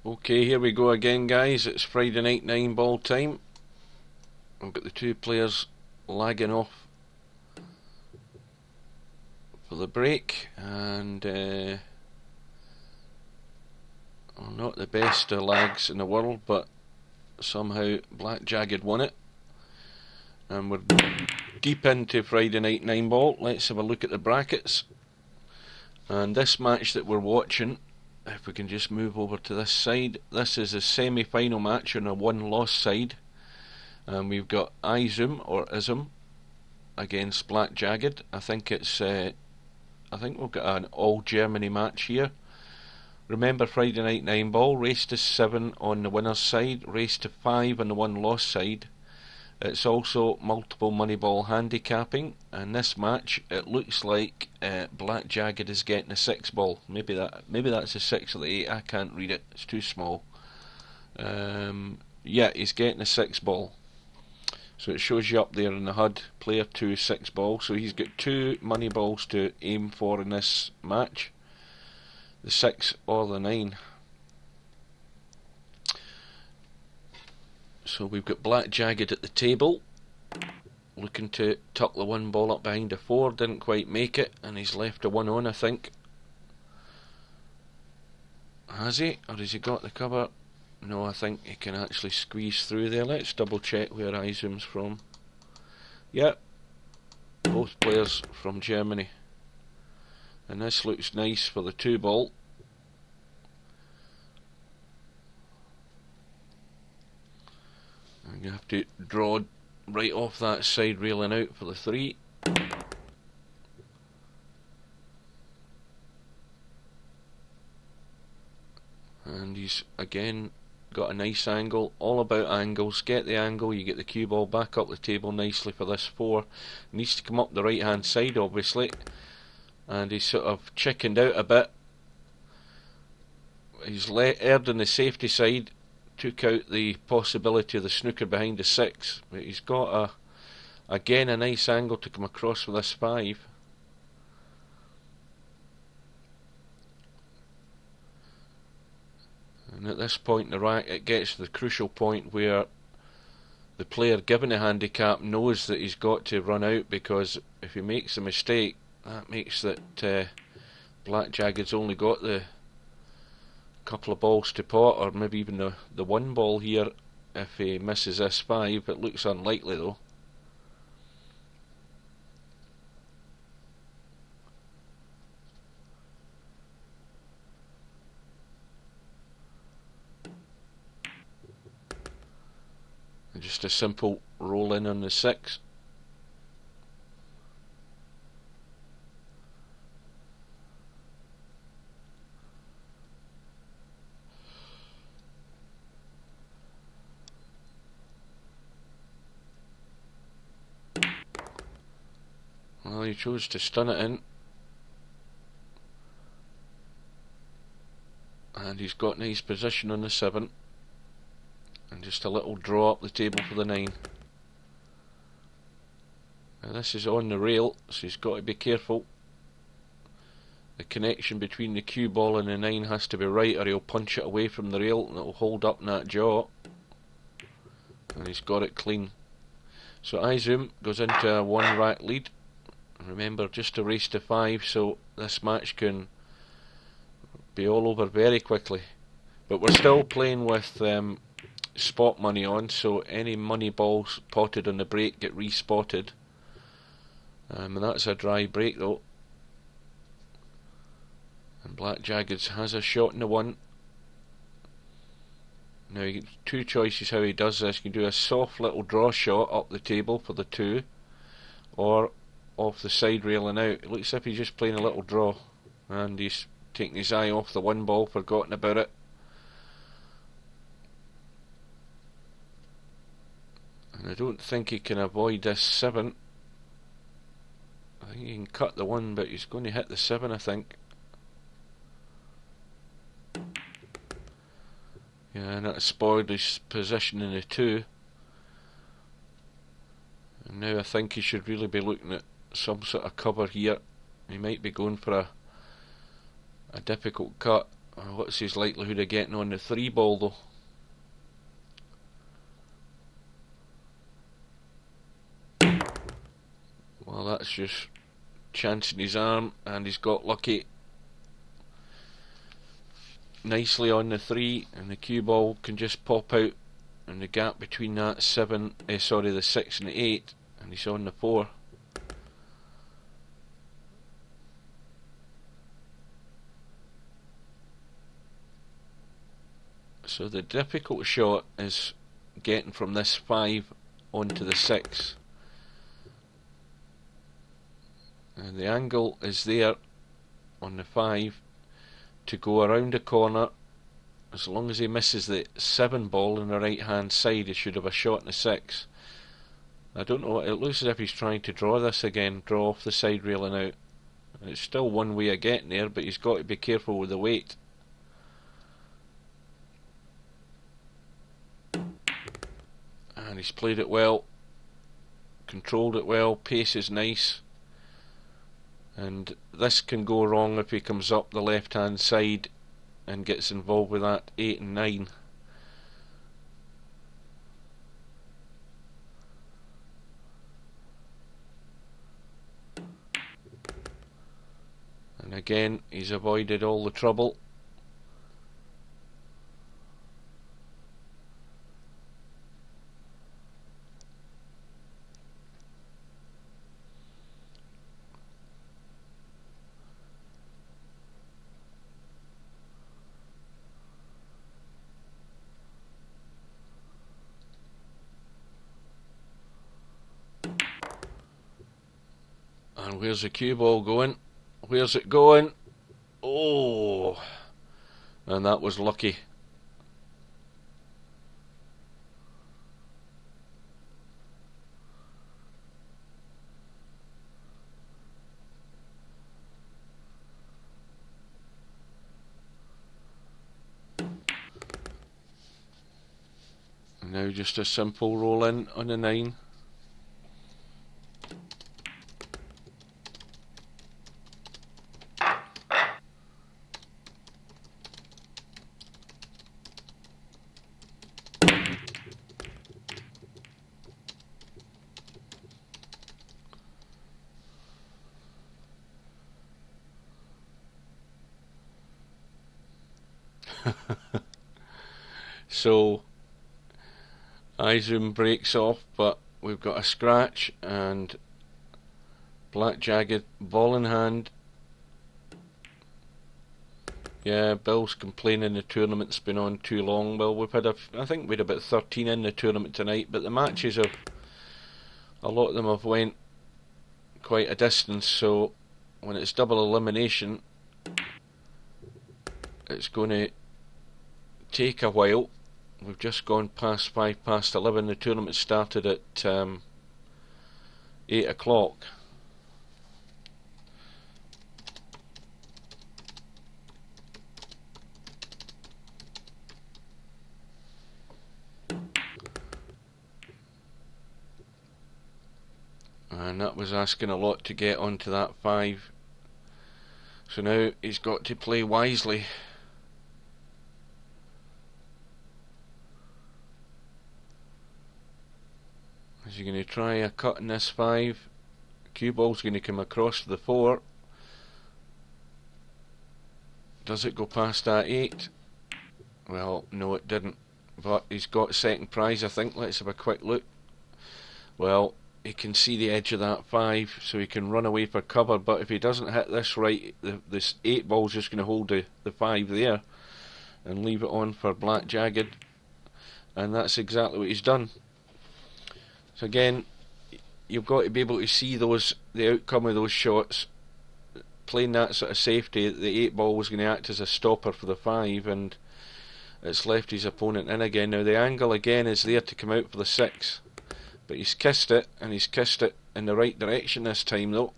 Okay, here we go again, guys. It's Friday night 9-ball time. I've got the two players lagging off for the break, and well, not the best of lags in the world, but somehow Blackjagged won it. And we're deep into Friday night 9-ball. Let's have a look at the brackets. And this match that we're watching, if we can just move over to this side, this is a semi-final match on a one-loss side. And we've got izom against Blackjagged. I think we've got an all Germany match here. Remember, Friday night 9-ball, race to 7 on the winner's side, race to 5 on the one-loss side. It's also multiple money ball handicapping, and this match it looks like Blackjagged is getting a 6-ball. Maybe that's a 6 or the 8. I can't read it; it's too small. Yeah, he's getting a 6-ball. So it shows you up there in the HUD, player 2 6-ball. So he's got 2 money balls to aim for in this match, the 6 or the 9. So we've got Blackjagged at the table, looking to tuck the 1 ball up behind a 4, didn't quite make it, and he's left a 1 on, I think. Has he? Or has he got the cover? No, I think he can actually squeeze through there. Let's double check where izom's from. Yep, both players from Germany. And this looks nice for the 2 ball. I'm going to have to draw right off that side railing out for the 3. And he's again got a nice angle. All about angles. Get the angle, you get the cue ball back up the table nicely for this 4. Needs to come up the right hand side, obviously. And he's sort of chickened out a bit. He's erred on the safety side. Took out the possibility of the snooker behind the 6, but he's got again a nice angle to come across with this 5. And at this point in the rack it gets to the crucial point where the player given a handicap knows that he's got to run out, because if he makes a mistake, that makes that Blackjagged's only got the couple of balls to pot, or maybe even the 1 ball here if he misses this 5. It looks unlikely though. And just a simple roll in on the 6. Well, he chose to stun it in, and he's got nice position on the 7, and just a little draw up the table for the 9. Now this is on the rail, so he's got to be careful. The connection between the cue ball and the 9 has to be right, or he'll punch it away from the rail and it'll hold up in that jaw. And he's got it clean. So izom goes into a 1 rack lead. Remember, just a race to 5, so this match can be all over very quickly. But we're still playing with spot money on, so any money balls potted on the break get respotted. And that's a dry break though. And Blackjagged has a shot in the 1. Now you get 2 choices how he does this. You can do a soft little draw shot up the table for the 2, or off the side railing out. It looks as if he's just playing a little draw, and he's taking his eye off the 1 ball, forgotten about it. And I don't think he can avoid this 7. I think he can cut the 1, but he's going to hit the 7, I think. Yeah, and that spoiled his position in the 2. And now I think he should really be looking at some sort of cover here. He might be going for a difficult cut. What's his likelihood of getting on the 3 ball though? Well, that's just chancing his arm, and he's got lucky nicely on the 3, and the cue ball can just pop out, and the gap between that the 6 and the 8, and he's on the 4. So the difficult shot is getting from this 5 onto the 6. And the angle is there on the 5 to go around the corner. As long as he misses the 7 ball on the right hand side, he should have a shot in the 6. I don't know, it looks as if he's trying to draw this again, draw off the side railing out. It's still one way of getting there, but he's got to be careful with the weight. And he's played it well, controlled it well, pace is nice. And this can go wrong if he comes up the left hand side and gets involved with that 8 and 9. And again, he's avoided all the trouble. And where's the cue ball going? Where's it going? Oh! And that was lucky. And now just a simple roll in on the 9. So izom breaks off, but we've got a scratch, and blackjagged ball in hand. Yeah, Bill's complaining the tournament's been on too long. Well, we've had I think we had about 13 in the tournament tonight, but the matches have, a lot of them have went quite a distance, so when it's double elimination, it's going to take a while. We've just gone past 11. The tournament started at 8 o'clock. And that was asking a lot to get onto that 5. So now he's got to play wisely. Is he going to try a cut in this 5? Cue ball's going to come across to the 4. Does it go past that 8? Well, no, it didn't. But he's got second prize, I think. Let's have a quick look. Well, he can see the edge of that 5, so he can run away for cover. But if he doesn't hit this right, this 8 ball's just going to hold the 5 there and leave it on for blackjagged. And that's exactly what he's done. So again, you've got to be able to see the outcome of those shots. Playing that sort of safety, the 8 ball was going to act as a stopper for the 5, and it's left his opponent in again. Now the angle again is there to come out for the 6, but he's kissed it, and he's kissed it in the right direction this time though.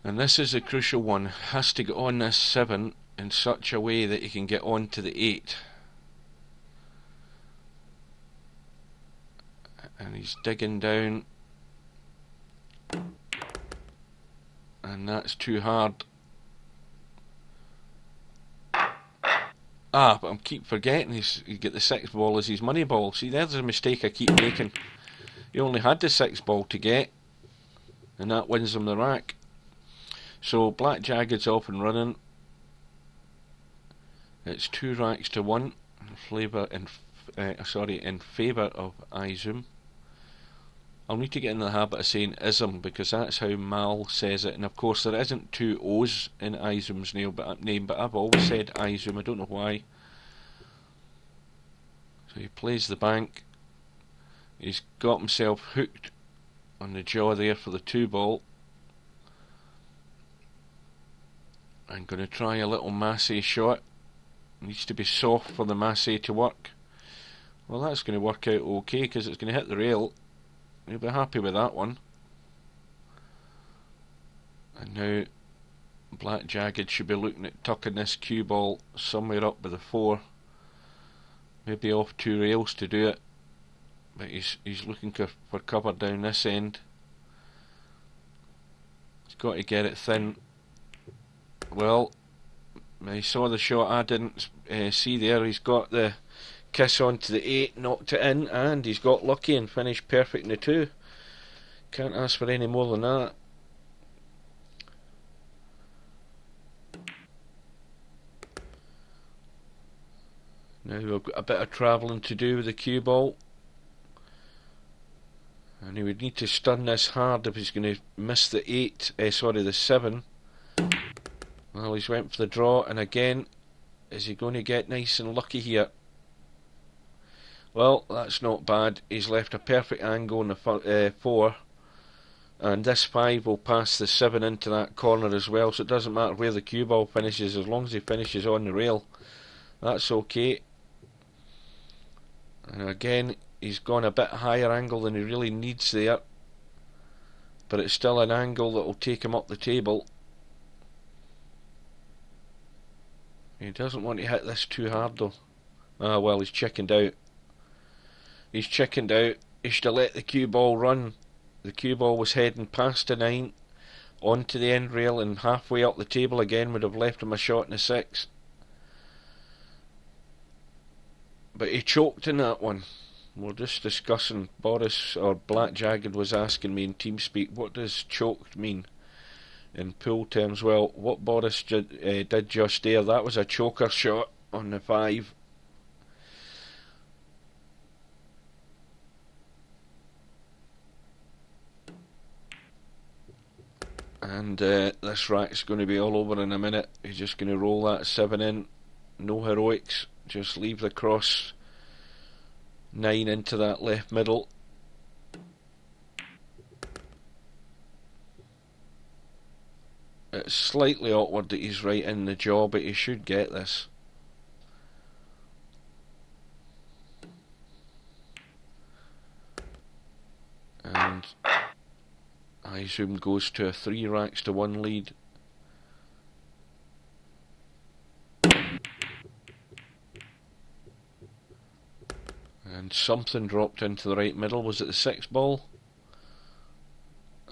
And this is the crucial one. Has to get on this 7 in such a way that he can get on to the 8. And he's digging down, and that's too hard. Ah, but I keep forgetting he get the 6 ball as his money ball. See, there's a mistake I keep making. He only had the 6 ball to get, and that wins him the rack. So blackjagged's off and running. It's 2 racks to 1 in favour of izom. I'll need to get in the habit of saying izom because that's how Mal says it, and of course there isn't 2 O's in izom's name, but I've always said izom. I don't know why. So he plays the bank. He's got himself hooked on the jaw there for the 2 ball. I'm going to try a little masse shot. Needs to be soft for the masse to work. Well, that's going to work out okay because it's going to hit the rail. You'll be happy with that one. And now blackjagged should be looking at tucking this cue ball somewhere up with the 4. Maybe off 2 rails to do it. But he's looking for cover down this end. He's got to get it thin. Well, he saw the shot I didn't see there. He's got the kiss onto the 8, knocked it in, and he's got lucky and finished perfect in the 2. Can't ask for any more than that. Now we've got a bit of travelling to do with the cue ball, and he would need to stun this hard if he's going to miss the 7. Well, he's went for the draw, and again, is he going to get nice and lucky here? Well, that's not bad. He's left a perfect angle on the 4, and this 5 will pass the 7 into that corner as well, so it doesn't matter where the cue ball finishes as long as he finishes on the rail. That's okay. And again, he's gone a bit higher angle than he really needs there, but it's still an angle that will take him up the table. He doesn't want to hit this too hard though. Ah well, he's chickened out. He's chickened out. He should have let the cue ball run. The cue ball was heading past the 9 onto the end rail, and halfway up the table again would have left him a shot in the 6. But he choked in that one. We're just discussing. Boris, or blackjagged, was asking me in TeamSpeak, what does choked mean in pool terms? Well, what Boris did just there, that was a choker shot on the 5. And this rack's going to be all over in a minute. He's just going to roll that 7 in. No heroics. Just leave the cross 9 into that left middle. It's slightly awkward that he's right in the jaw, but he should get this. And izom goes to a 3 racks to 1 lead. And something dropped into the right middle. Was it the 6 ball?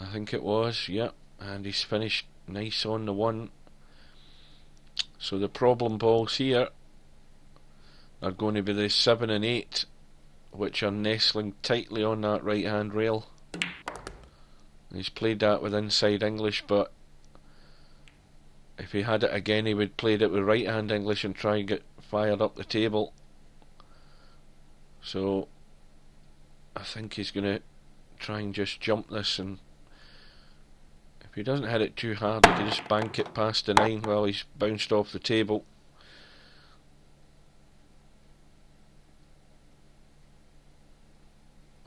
I think it was, yep. And he's finished nice on the 1. So the problem balls here are going to be the 7 and 8, which are nestling tightly on that right hand rail. He's played that with inside English, but if he had it again he would played it with right hand English and try and get fired up the table. So I think he's going to try and just jump this, and if he doesn't hit it too hard he can just bank it past the 9. Well, he's bounced off the table.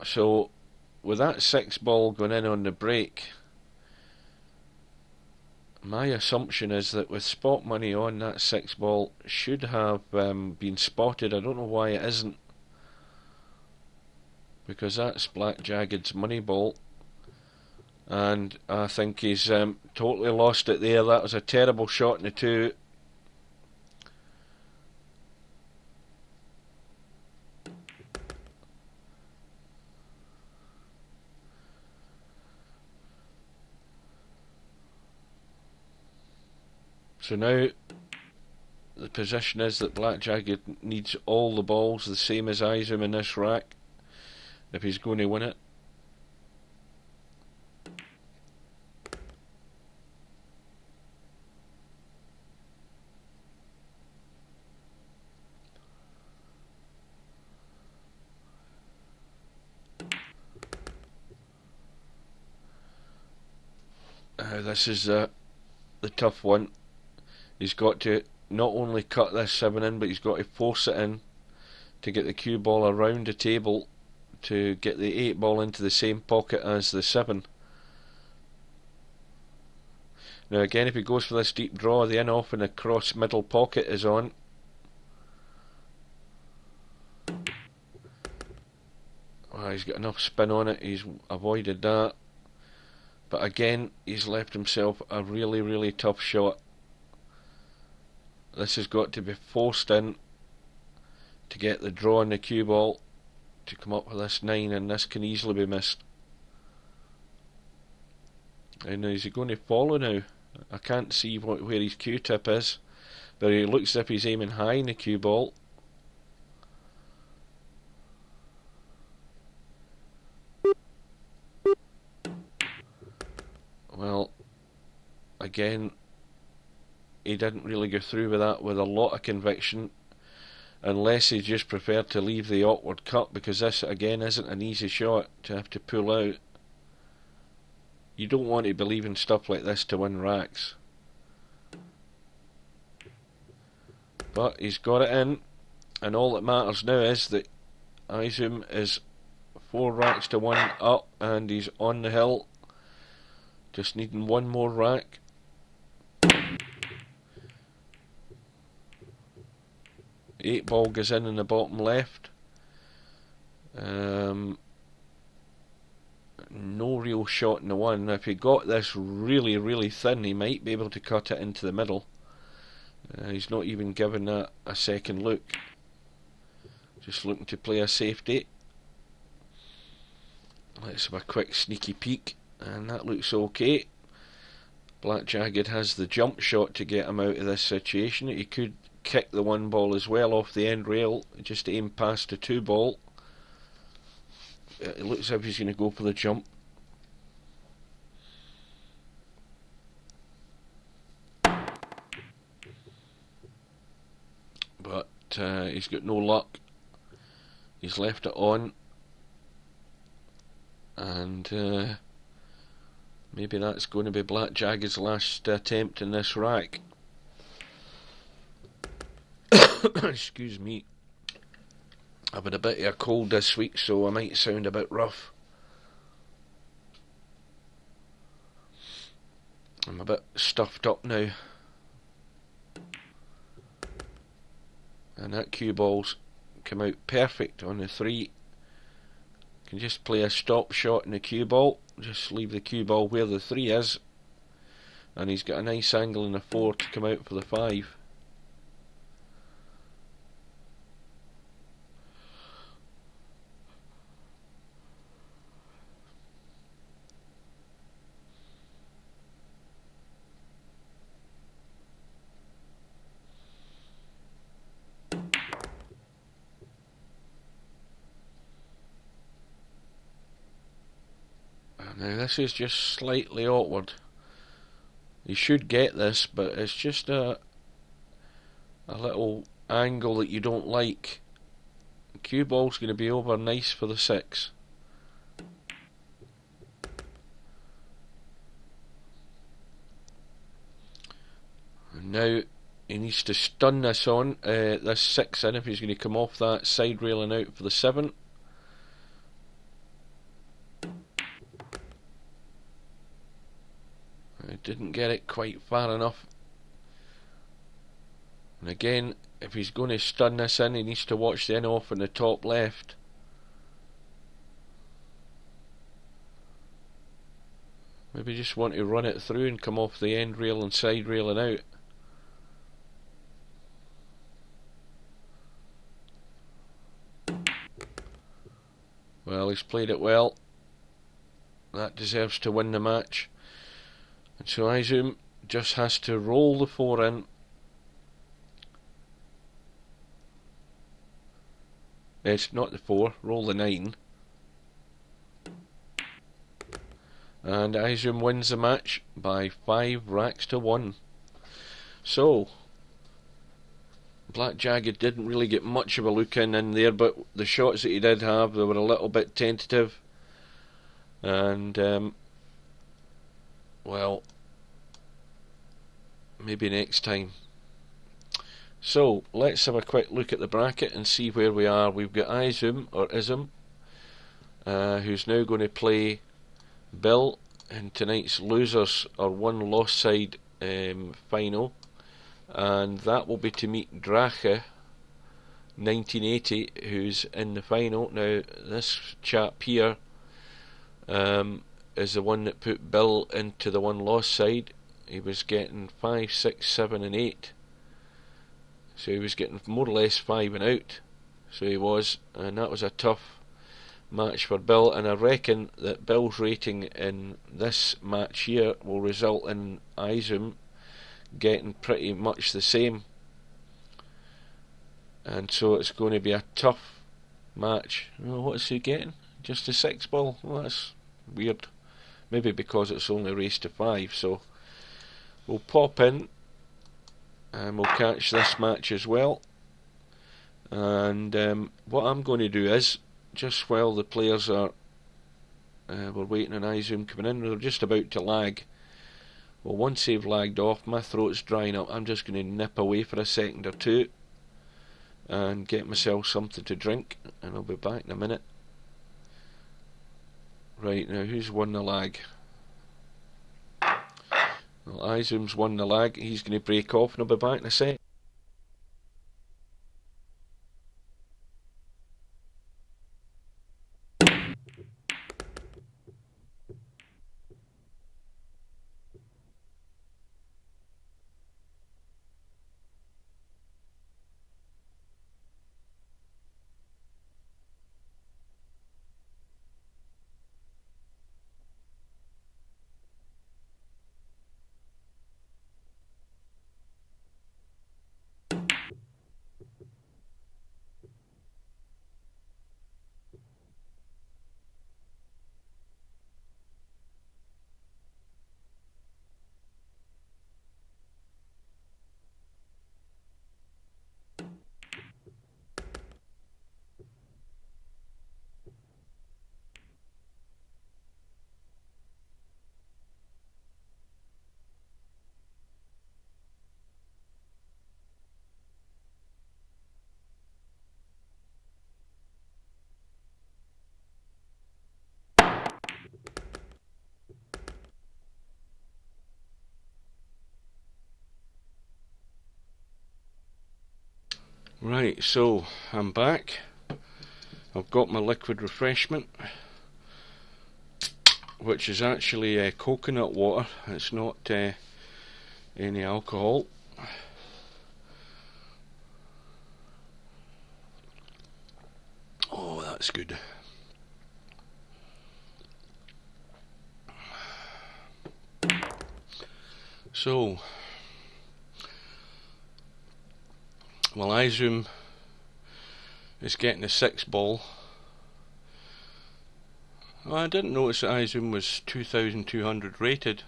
So with that 6 ball going in on the break, my assumption is that with spot money on, that 6 ball should have been spotted. I don't know why it isn't, because that's blackjagged's money ball, and I think he's totally lost it there. That was a terrible shot in the 2. So now the position is that blackjagged needs all the balls the same as izom in this rack if he's going to win it. This is the tough one. He's got to not only cut this 7 in, but he's got to force it in to get the cue ball around the table to get the 8 ball into the same pocket as the 7. Now again, if he goes for this deep draw, the in off and the cross middle pocket is on. Well, he's got enough spin on it, he's avoided that. But again, he's left himself a really, really tough shot. This has got to be forced in to get the draw on the cue ball to come up with this 9, and this can easily be missed. And is he going to follow now? I can't see where his cue tip is, but he looks as if he's aiming high in the cue ball. Well, again, he didn't really go through with that with a lot of conviction, unless he just preferred to leave the awkward cut, because this again isn't an easy shot to have to pull out. You don't want to believe in stuff like this to win racks. But he's got it in, and all that matters now is that izom is 4 racks to 1 up, and he's on the hill. Just needing one more rack. Eight ball goes in the bottom left. No real shot in the 1. If he got this really, really thin, he might be able to cut it into the middle. He's not even given that a second look. Just looking to play a safety. Let's have a quick sneaky peek, and that looks okay. Blackjagged has the jump shot to get him out of this situation. He could kick the 1 ball as well off the end rail, just aim past the 2 ball. It looks as if he's going to go for the jump. But he's got no luck. He's left it on, and maybe that's going to be blackjagged's last attempt in this rack. Excuse me. I've had a bit of a cold this week, so I might sound a bit rough. I'm a bit stuffed up now. And that cue ball's come out perfect on the 3. Can just play a stop shot in the cue ball. Just leave the cue ball where the 3 is. And he's got a nice angle in the 4 to come out for the 5. Now this is just slightly awkward. You should get this, but it's just a little angle that you don't like. The cue ball's going to be over nice for the 6. And now he needs to stun this on, this 6 in, if he's going to come off that side railing out for the 7. I didn't get it quite far enough. And again, if he's going to stun this in, he needs to watch the in off in the top left. Maybe just want to run it through and come off the end rail and side railing out. Well, he's played it well. That deserves to win the match. And so izom just has to roll the 4 in It's not the 4, roll the 9. And izom wins the match by 5 racks to 1. So, blackjagged didn't really get much of a look in there, but the shots that he did have, they were a little bit tentative. And, well, maybe next time. So, let's have a quick look at the bracket and see where we are. We've got izom, who's now going to play Bill in tonight's losers or one lost side final, and that will be to meet Drache 1980, who's in the final. Now this chap here is the one that put Bill into the one lost side. He was getting 5, 6, 7 and 8, so he was getting more or less 5 and out, so he was, and that was a tough match for Bill, and I reckon that Bill's rating in this match here will result in izom getting pretty much the same, and so it's going to be a tough match. Oh, what is he getting? Just a 6 ball? Well, that's weird. Maybe because it's only raised to 5. So we'll pop in and we'll catch this match as well. And what I'm going to do is, just while the players are we're waiting on izom coming in, they're just about to lag. Well, once they've lagged off, my throat's drying up, I'm just going to nip away for a second or two and get myself something to drink, and I'll be back in a minute. Right, now who's won the lag? Well, izom's won the lag. He's going to break off and I'll be back in a sec. Right, so I'm back. I've got my liquid refreshment, which is actually coconut water. It's not any alcohol. Oh, that's good. So, well, izom is getting a 6 ball. Well, I didn't notice that izom was 2,200 rated,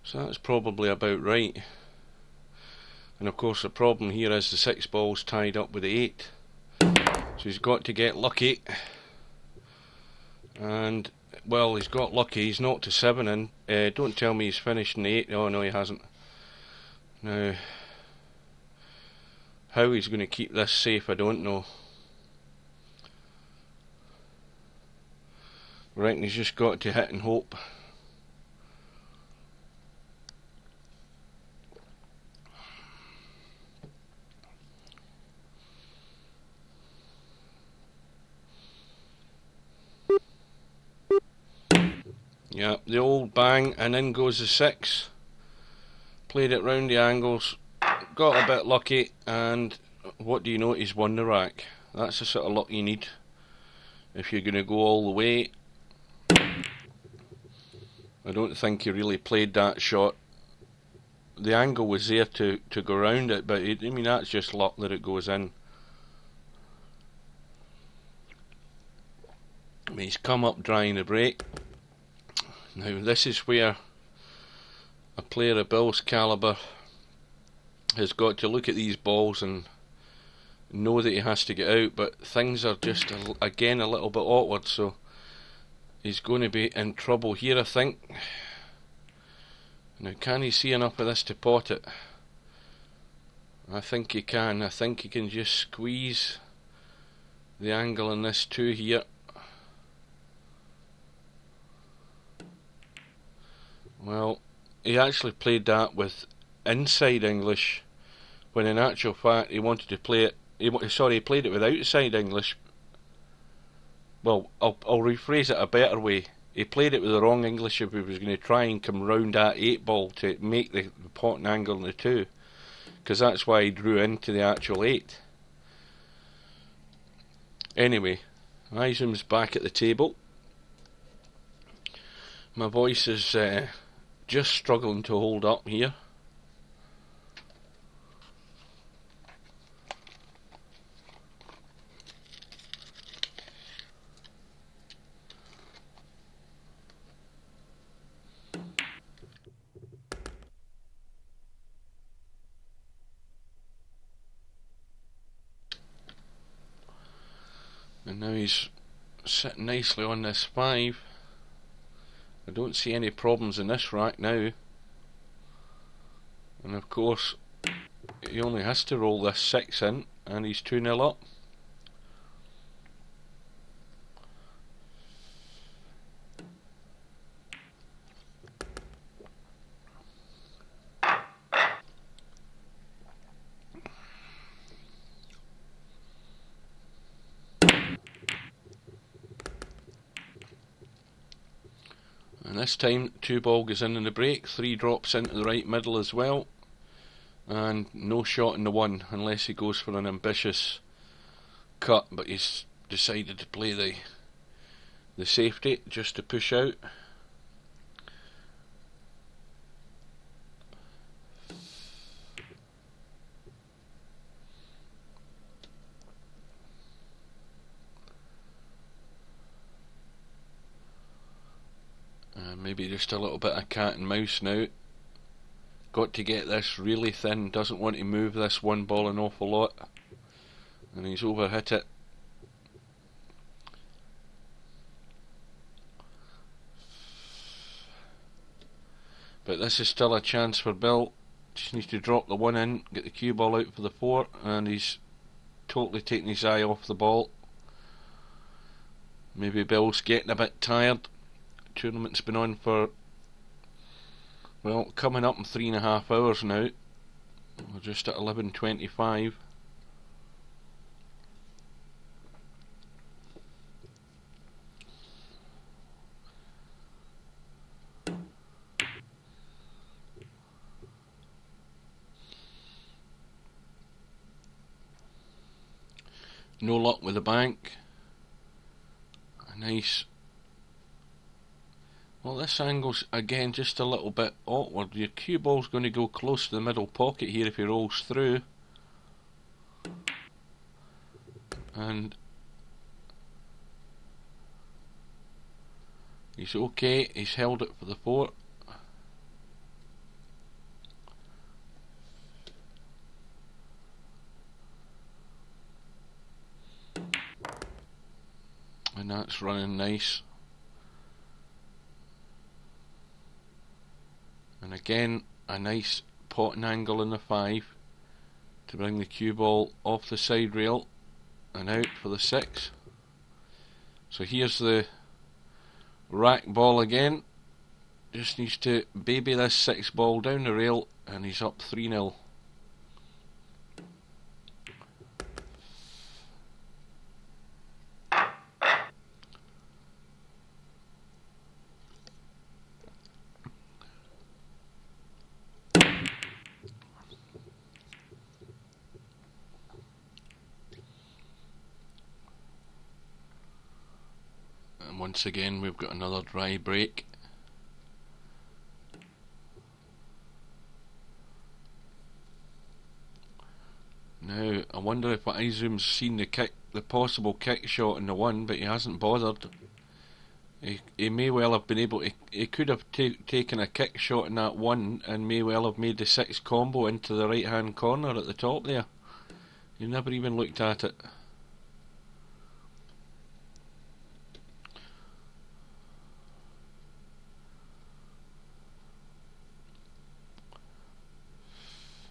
so that's probably about right. And of course the problem here is the 6 ball's tied up with the 8, so he's got to get lucky. And well, he's got lucky, he's knocked a 7 in. Don't tell me he's finished in the 8. Oh no, he hasn't. Now, how he's going to keep this safe, I don't know. I reckon he's just got to hit and hope. Yeah, the old bang, and in goes the 6. Played it round the angles, got a bit lucky, and what do you know, he's won the rack. That's the sort of luck you need if you're going to go all the way. I don't think he really played that shot. The angle was there to go round it, but I mean, that's just luck that it goes in. He's come up drying the break. Now this is where a player of Bill's calibre has got to look at these balls and know that he has to get out, but things are just again a little bit awkward, so he's going to be in trouble here, I think. Now can he see enough of this to pot it? I think he can. I think he can just squeeze the angle in this 2 here. Well, he actually played that with inside English, when in actual fact he wanted to play it. He played it with outside English. Well, I'll rephrase it a better way. He played it with the wrong English if he was going to try and come round that 8 ball to make the potting angle in the 2, because that's why he drew into the actual 8. Anyway, izom's back at the table. My voice is just struggling to hold up here. And now he's sitting nicely on this 5. I don't see any problems in this rack now. And of course, he only has to roll this 6 in, and he's 2-0 up. And this time 2 ball goes in the break, 3 drops into the right middle as well, and no shot in the 1 unless he goes for an ambitious cut, but he's decided to play the safety just to push out. Maybe just a little bit of cat and mouse now. Got to get this really thin, doesn't want to move this 1 ball an awful lot, and he's overhit it. But this is still a chance for Bill. Just needs to drop the 1 in, get the cue ball out for the 4, and he's totally taking his eye off the ball. Maybe Bill's getting a bit tired. Tournament's been on for, well, coming up in 3.5 hours now. We're just at 11:25. No luck with the bank. A nice. Well, this angle's again just a little bit awkward. Your cue ball's going to go close to the middle pocket here if he rolls through. And he's okay, he's held it for the 4. And that's running nice. And again, a nice potting angle in the 5 to bring the cue ball off the side rail and out for the 6. So here's the rack ball again. Just needs to baby this 6 ball down the rail, and he's up 3-0. Once again we've got another dry break. Now I wonder if izom's seen the possible kick shot in the 1, but he hasn't bothered. He may well have been able to. He could have taken a kick shot in that one and may well have made the 6 combo into the right hand corner at the top there. You never even looked at it.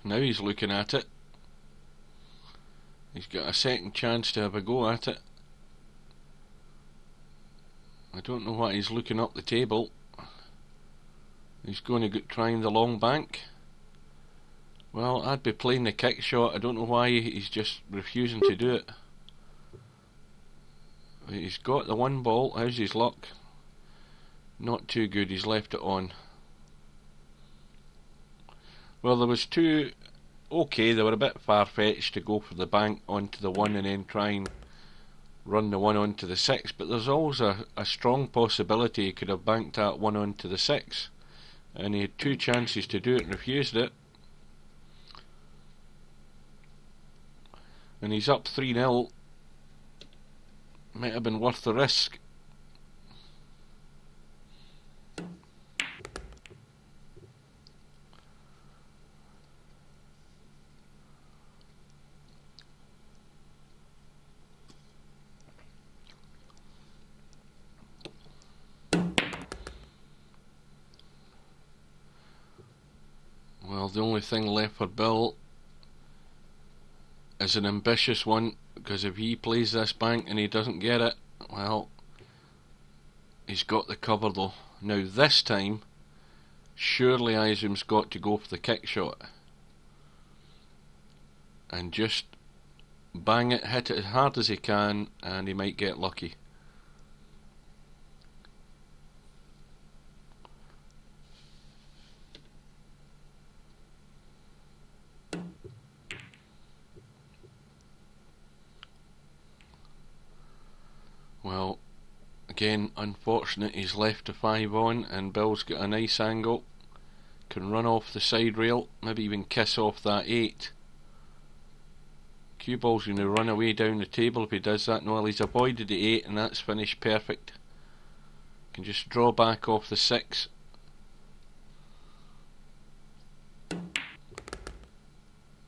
Now he's looking at it. He's got a second chance to have a go at it. I don't know what he's looking up the table. He's going to trying the long bank. Well, I'd be playing the kick shot. I don't know why he's just refusing to do it. He's got the 1 ball. How's his luck? Not too good. He's left it on. Well, there was 2. Okay, they were a bit far-fetched to go for the bank onto the 1 and then try and run the 1 onto the 6, but there's always a strong possibility he could have banked that 1 onto the 6, and he had 2 chances to do it and refused it. And he's up 3-0. Might have been worth the risk. Well, the only thing left for Bill is an ambitious one, because if he plays this bank and he doesn't get it, well, he's got the cover though. Now this time, surely Izom's got to go for the kick shot and just bang it, hit it as hard as he can, and he might get lucky. Well, again, unfortunate he's left a 5 on, and Bill's got a nice angle. Can run off the side rail, maybe even kiss off that 8. Cue ball's going to run away down the table if he does that. No, he's avoided the 8, and that's finished perfect. Can just draw back off the 6.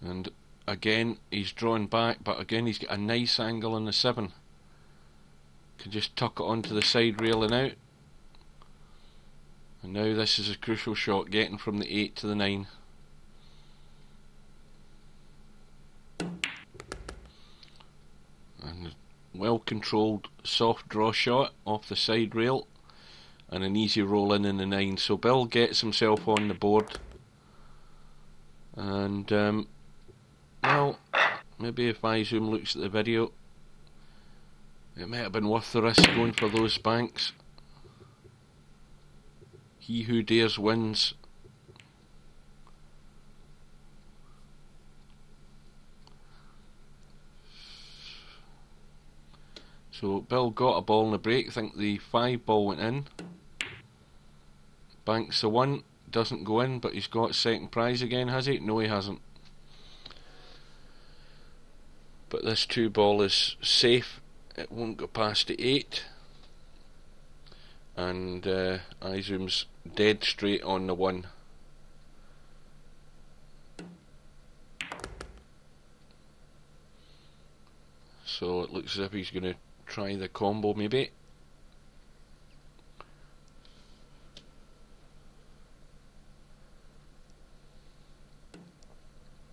And again, he's drawn back, but again he's got a nice angle on the 7. Can just tuck it onto the side rail and out. And now this is a crucial shot, getting from the 8 to the 9. And well controlled soft draw shot off the side rail, and an easy roll in the 9. So Bill gets himself on the board, and well, maybe if izom looks at the video, it might have been worth the risk going for those banks. He who dares wins. So Bill got a ball in the break. I think the 5 ball went in. Banks the 1, doesn't go in, but he's got second prize again, has he? No, he hasn't. But this 2 ball is safe. It won't go past the 8. And izom's dead straight on the 1. So it looks as if he's going to try the combo maybe.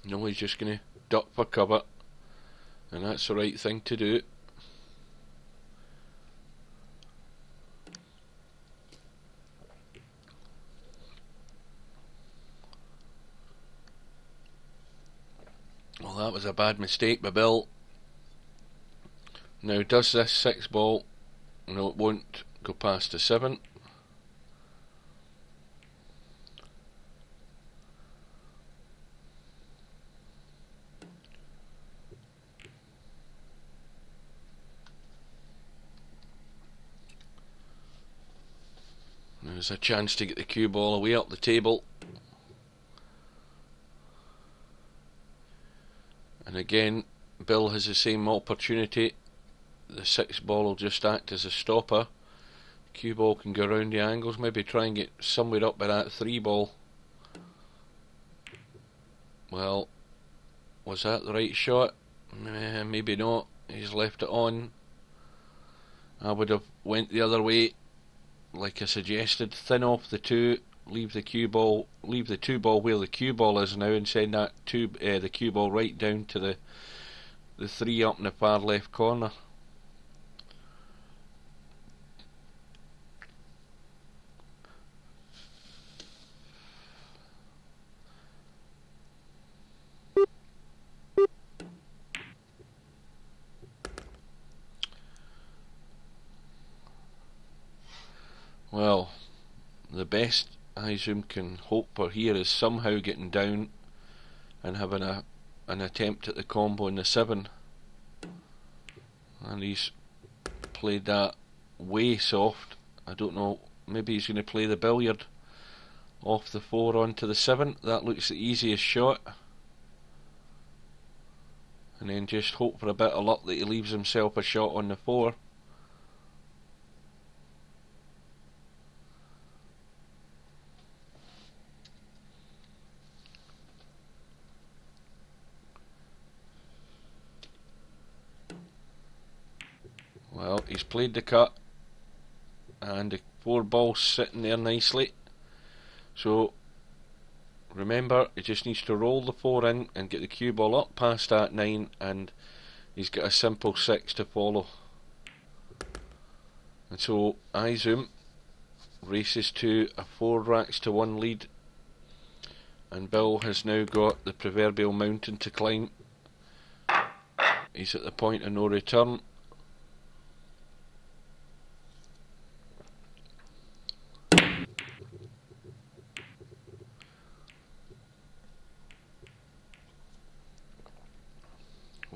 No, he's just going to duck for cover, and that's the right thing to do. Well, that was a bad mistake by Bill. Now, does this 6 ball? No, it won't go past the 7. There's a chance to get the cue ball away up the table. And again, Bill has the same opportunity. The 6 ball will just act as a stopper. Cue ball can go around the angles, maybe try and get somewhere up by that 3 ball. Well, was that the right shot? Maybe not. He's left it on. I would have went the other way, like I suggested. Thin off the 2, leave the 2 ball where the cue ball is now, and send that the cue ball right down to the 3 up in the far left corner. Well, the best izom can hope for here is somehow getting down and having an attempt at the combo in the 7. And he's played that way soft. I don't know, maybe he's going to play the billiard off the 4 onto the 7. That looks the easiest shot. And then just hope for a bit of luck that he leaves himself a shot on the 4. Well, he's played the cut, and the 4 ball's sitting there nicely. So remember, he just needs to roll the 4 in and get the cue ball up past that 9, and he's got a simple 6 to follow. And so izom races to a 4 racks to 1 lead, and Bill has now got the proverbial mountain to climb. He's at the point of no return.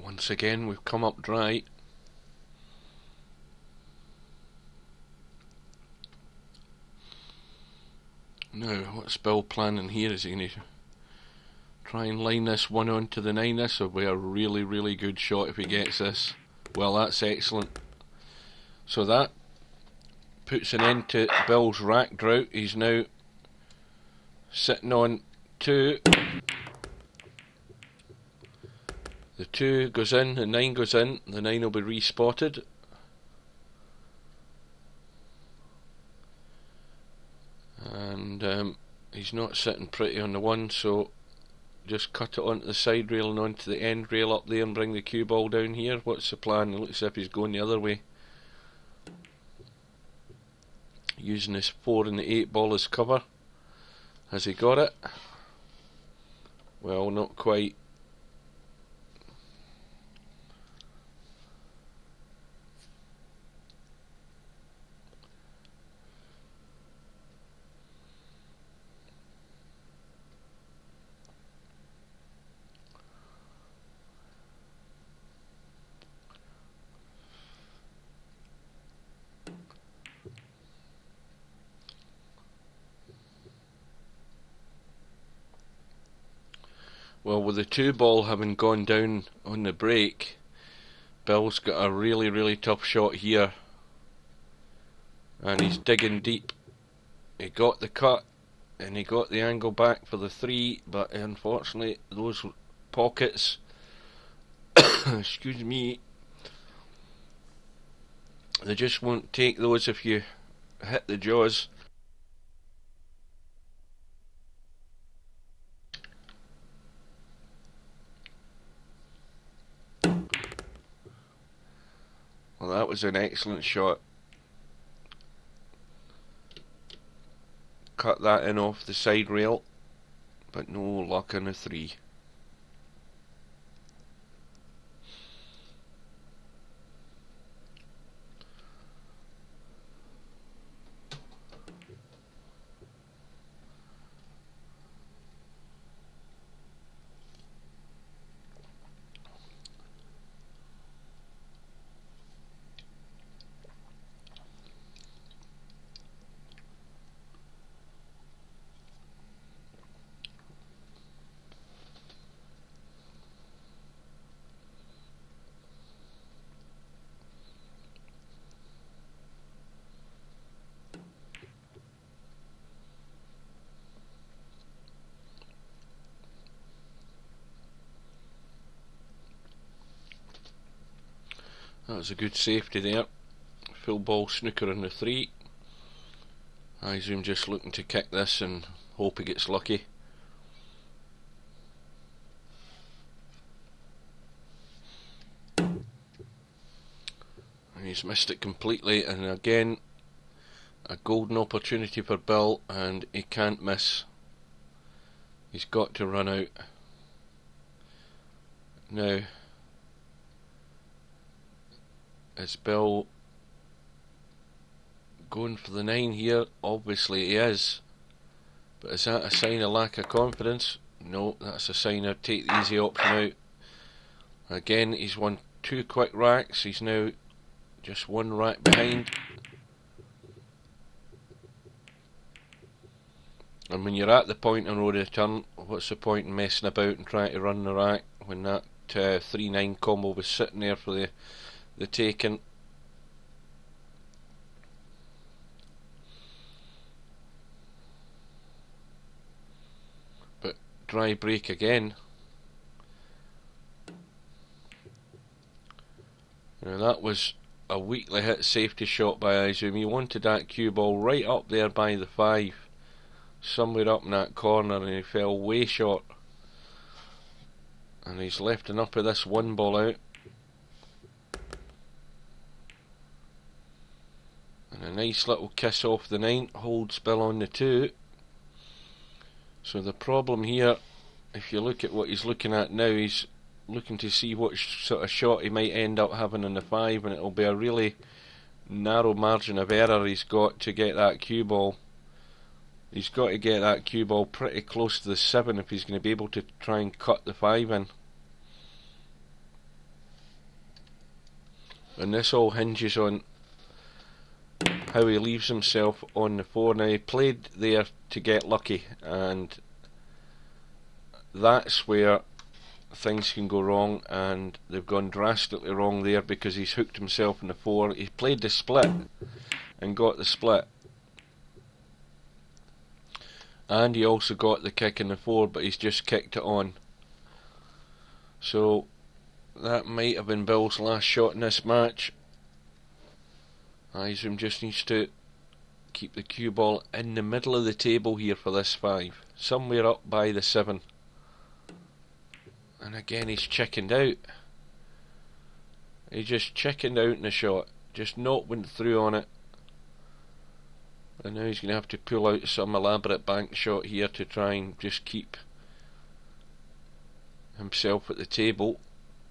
Once again, we've come up dry. Now, what's Bill planning here? Is he going to try and line this 1 onto the 9? This will be a really, really good shot if he gets this. Well, that's excellent. So that puts an end to Bill's rack drought. He's now sitting on 2. The 2 goes in, the 9 goes in, the 9 will be respotted. And he's not sitting pretty on the 1, so just cut it onto the side rail and onto the end rail up there and bring the cue ball down here. What's the plan? It looks as if he's going the other way. Using this 4 and the 8 ball as cover. Has he got it? Well, not quite. Well, with the 2 ball having gone down on the break, Bill's got a really, really tough shot here. And he's digging deep. He got the cut and he got the angle back for the 3, but unfortunately those pockets excuse me, they just won't take those if you hit the jaws. Well, that was an excellent shot. Cut that in off the side rail, but no luck on the 3. That was a good safety there. Full ball snooker in the 3. Izom just looking to kick this and hope he gets lucky. And he's missed it completely, and again a golden opportunity for Bill, and he can't miss. He's got to run out. Now, is Bill going for the 9 here? Obviously he is. But is that a sign of lack of confidence? No, that's a sign of take the easy option out. Again, he's won 2 quick racks. He's now just 1 rack behind. And when you're at the point and road of return, what's the point in messing about and trying to run the rack when that 3-9 combo was sitting there for the taking? But dry break again. Now that was a weakly hit safety shot by izom. He wanted that cue ball right up there by the 5. Somewhere up in that corner, and he fell way short. And he's left enough of this 1 ball out. And a nice little kiss off the 9 holds Bill on the 2. So the problem here, if you look at what he's looking at now, he's looking to see what sort of shot he might end up having on the 5, and it'll be a really narrow margin of error he's got to get that cue ball. He's got to get that cue ball pretty close to the 7 if he's going to be able to try and cut the 5 in. And this all hinges on how he leaves himself on the 4. Now he played there to get lucky, and that's where things can go wrong, and they've gone drastically wrong there because he's hooked himself in the 4. He played the split and got the split, and he also got the kick in the 4, but he's just kicked it on. So that might have been Bill's last shot in this match. izom just needs to keep the cue ball in the middle of the table here for this 5, somewhere up by the 7. And again he's chickened out. He just chickened out in the shot, just not went through on it. And now he's going to have to pull out some elaborate bank shot here to try and just keep himself at the table.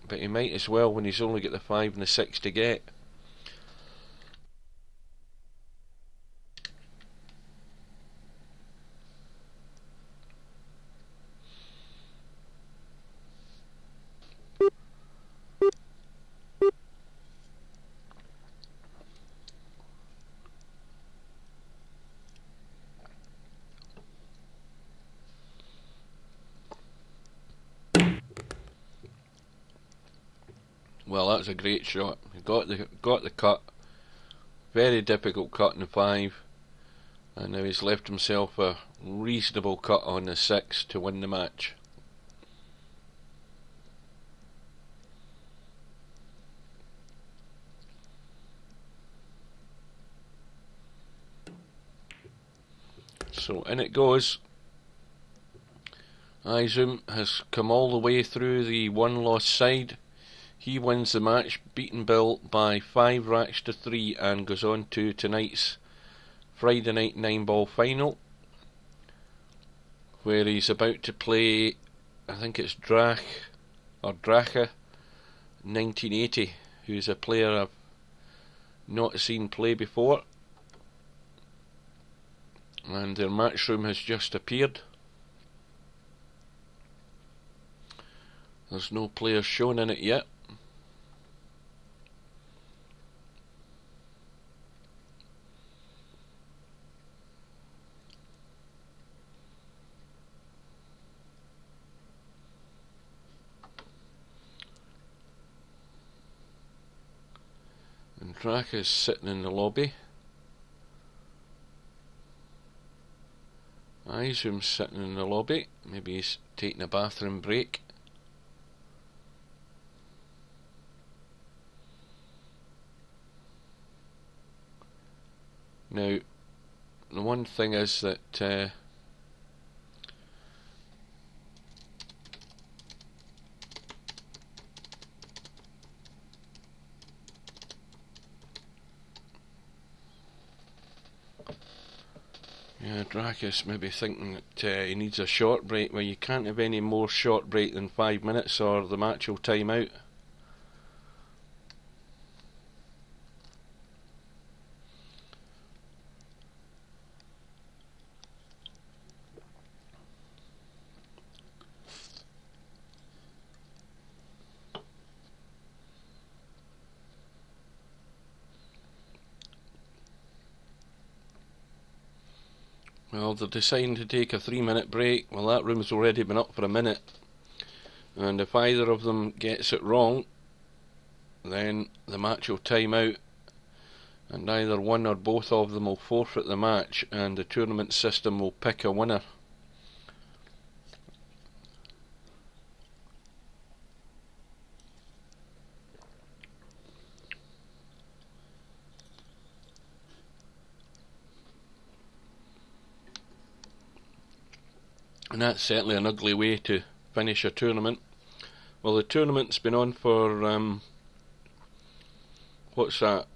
But he might as well when he's only got the 5 and the 6 to get. Well, that was a great shot. He got the cut. Very difficult cut in the 5, and now he's left himself a reasonable cut on the 6 to win the match. So in it goes. izom has come all the way through the 1-loss side. He wins the match, beating Bill by 5 racks to 3, and goes on to tonight's Friday night 9-ball final, where he's about to play, I think it's Drache 1980, who's a player I've not seen play before. And their match room has just appeared. There's no players shown in it yet. And Drache is sitting in the lobby. izom's sitting in the lobby. Maybe he's taking a bathroom break. Now, the one thing is that yeah, Dracus may be thinking that he needs a short break. Well, you can't have any more short break than 5 minutes or the match will time out. Well, they're deciding to take a 3-minute break. Well, that room's already been up for a minute. And if either of them gets it wrong, then the match will time out. And either one or both of them will forfeit the match, and the tournament system will pick a winner. And that's certainly an ugly way to finish a tournament. Well, the tournament's been on for, what's that?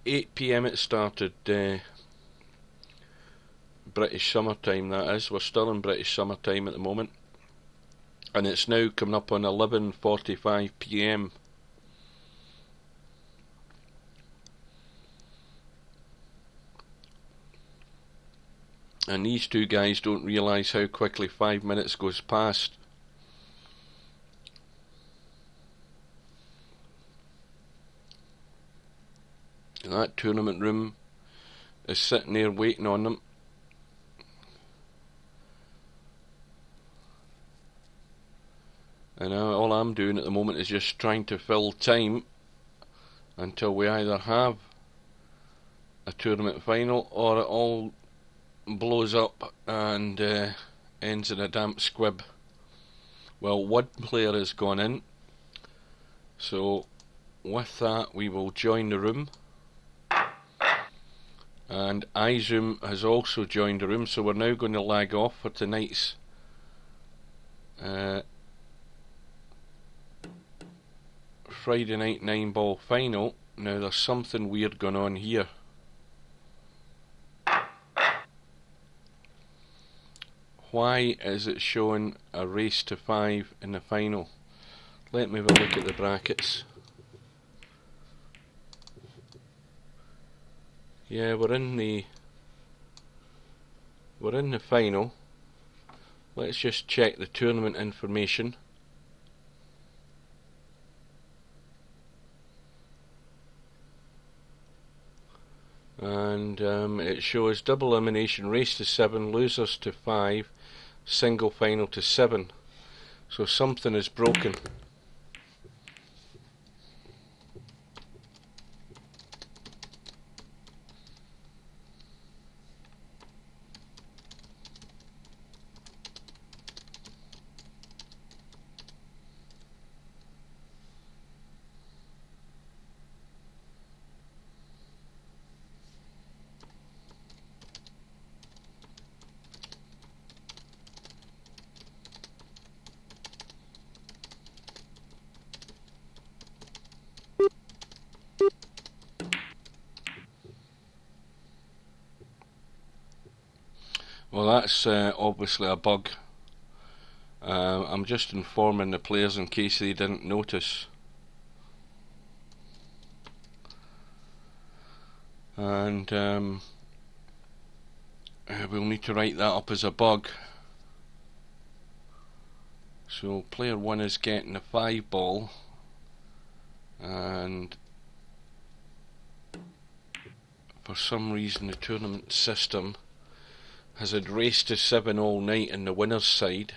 8 PM it started, British summertime that is. We're still in British summertime at the moment. And it's now coming up on 11:45 PM. And these two guys don't realise how quickly 5 minutes goes past. And that tournament room is sitting there waiting on them. And all I'm doing at the moment is just trying to fill time until we either have a tournament final or it all blows up and ends in a damp squib. Well, one player has gone in, so with that we will join the room, and izom has also joined the room, so we're now going to lag off for tonight's Friday night 9-ball final. Now there's something weird going on here. Why is it showing a race to 5 in the final? Let me have a look at the brackets. Yeah, we're in the final. Let's just check the tournament information. And it shows double elimination, race to 7, losers to 5, single final to 7. So something is broken. Well, that's obviously a bug. I'm just informing the players in case they didn't notice. And we'll need to write that up as a bug. So player 1 is getting a 5-ball, and for some reason the tournament system has had race to 7 all night in the winner's side,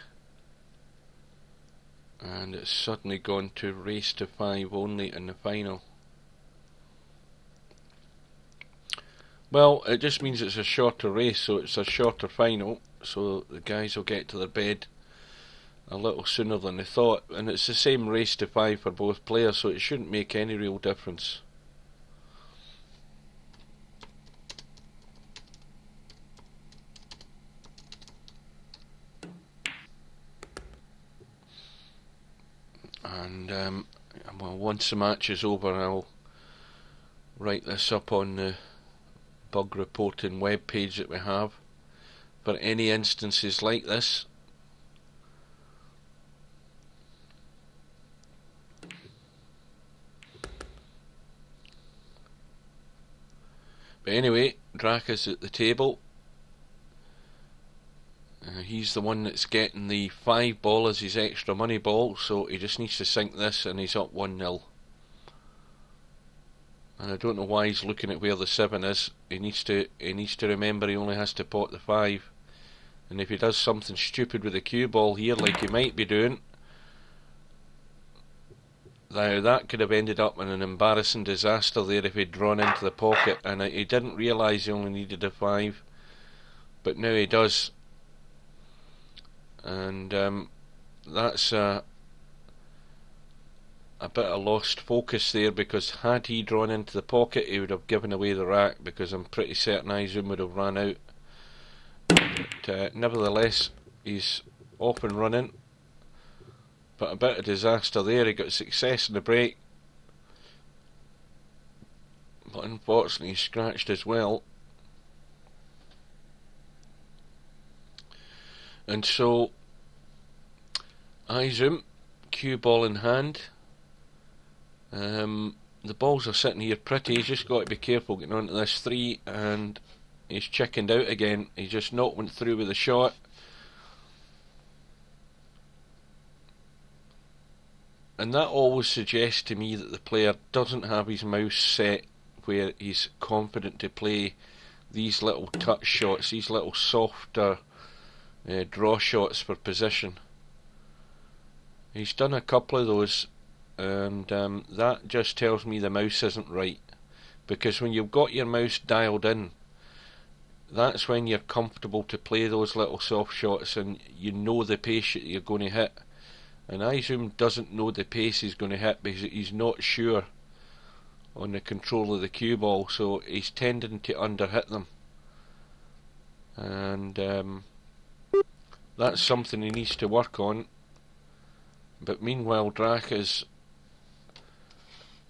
and it's suddenly gone to race to 5 only in the final. Well, it just means it's a shorter race, so it's a shorter final, so the guys will get to their bed a little sooner than they thought, and it's the same race to 5 for both players, so it shouldn't make any real difference. And well, once the match is over, I'll write this up on the bug reporting web page that we have for any instances like this. But anyway, Draka's at the table. He's the one that's getting the 5 ball as his extra money ball, so he just needs to sink this and he's up 1-0. And I don't know why he's looking at where the 7 is. He needs to remember he only has to pot the 5. And if he does something stupid with the cue ball here, like he might be doing, now that could have ended up in an embarrassing disaster there if he'd drawn into the pocket, and he didn't realise he only needed a 5, but now he does. And that's a bit of lost focus there, because had he drawn into the pocket he would have given away the rack, because I'm pretty certain izom would have ran out. But nevertheless, he's off and running. But a bit of disaster there. He got success in the break, but unfortunately he scratched as well. And so izom, cue ball in hand. The balls are sitting here pretty. He's just got to be careful getting onto this 3, and he's chickened out again. He just not went through with the shot. And that always suggests to me that the player doesn't have his mouse set where he's confident to play these little touch shots, these little softer draw shots for position. He's done a couple of those, and that just tells me the mouse isn't right. Because when you've got your mouse dialed in, that's when you're comfortable to play those little soft shots and you know the pace that you're going to hit. And izom doesn't know the pace he's going to hit because he's not sure on the control of the cue ball, so he's tending to underhit them. And that's something he needs to work on. But meanwhile, Draka's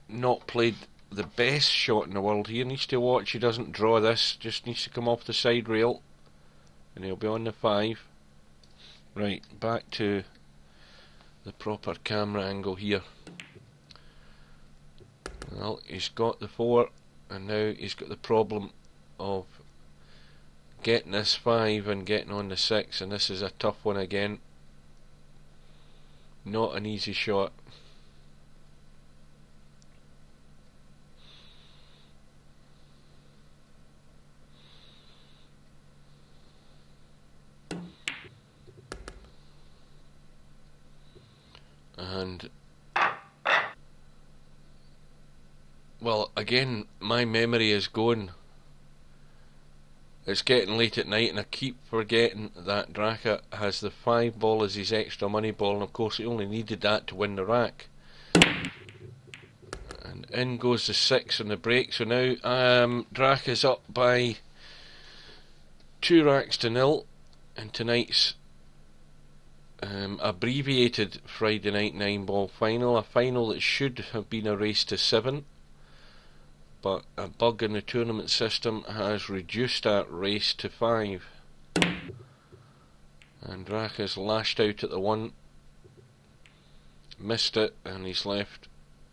not played the best shot in the world here. Needs to watch he doesn't draw this, just needs to come off the side rail and he'll be on the 5. Right, back to the proper camera angle here. Well, he's got the 4, and now he's got the problem of getting this 5 and getting on the 6, and this is a tough one again. Not an easy shot. And well, again, my memory is going. It's getting late at night and I keep forgetting that Draka has the 5 ball as his extra money ball, and of course he only needed that to win the rack. And in goes the 6 on the break. So now Draka's up by 2 racks to 0 in tonight's abbreviated Friday night 9 ball final, a final that should have been a race to 7, but a bug in the tournament system has reduced that race to 5, and Draka's lashed out at the 1, missed it, and he's left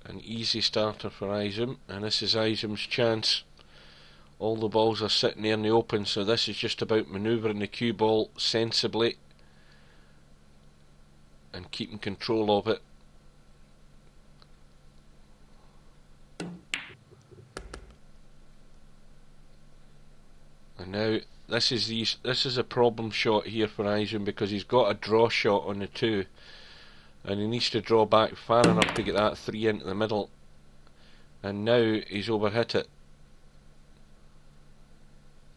an easy starter for izom, and this is izom's chance. All the balls are sitting there in the open, so this is just about manoeuvring the cue ball sensibly and keeping control of it. And now this is a problem shot here for izom, because he's got a draw shot on the 2 and he needs to draw back far enough to get that 3 into the middle, and now he's overhit it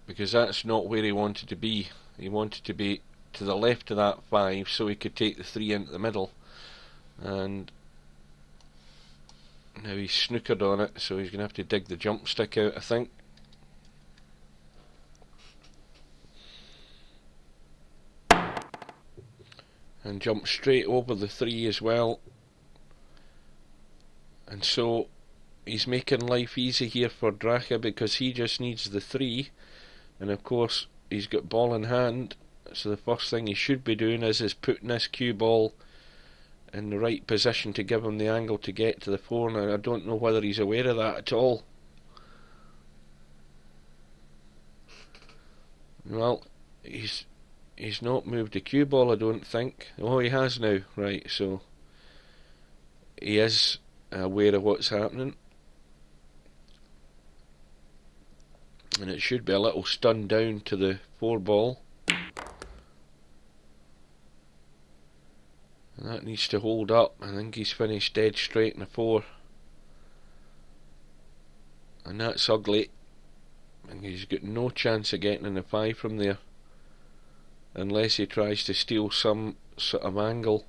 because that's not where he wanted to be. He wanted to be to the left of that 5 so he could take the 3 into the middle, and now he's snookered on it, so he's going to have to dig the jump stick out, I think. And jump straight over the 3 as well. And so he's making life easy here for Draka because he just needs the 3, and of course he's got ball in hand, so the first thing he should be doing is putting this cue ball in the right position to give him the angle to get to the 4. Now I don't know whether he's aware of that at all. Well, he's not moved the cue ball, I don't think. Oh, he has now. Right, so he is aware of what's happening, and it should be a little stun down to the 4 ball, and that needs to hold up. I think he's finished dead straight in the 4, and that's ugly. And he's got no chance of getting in the 5 from there unless he tries to steal some sort of angle.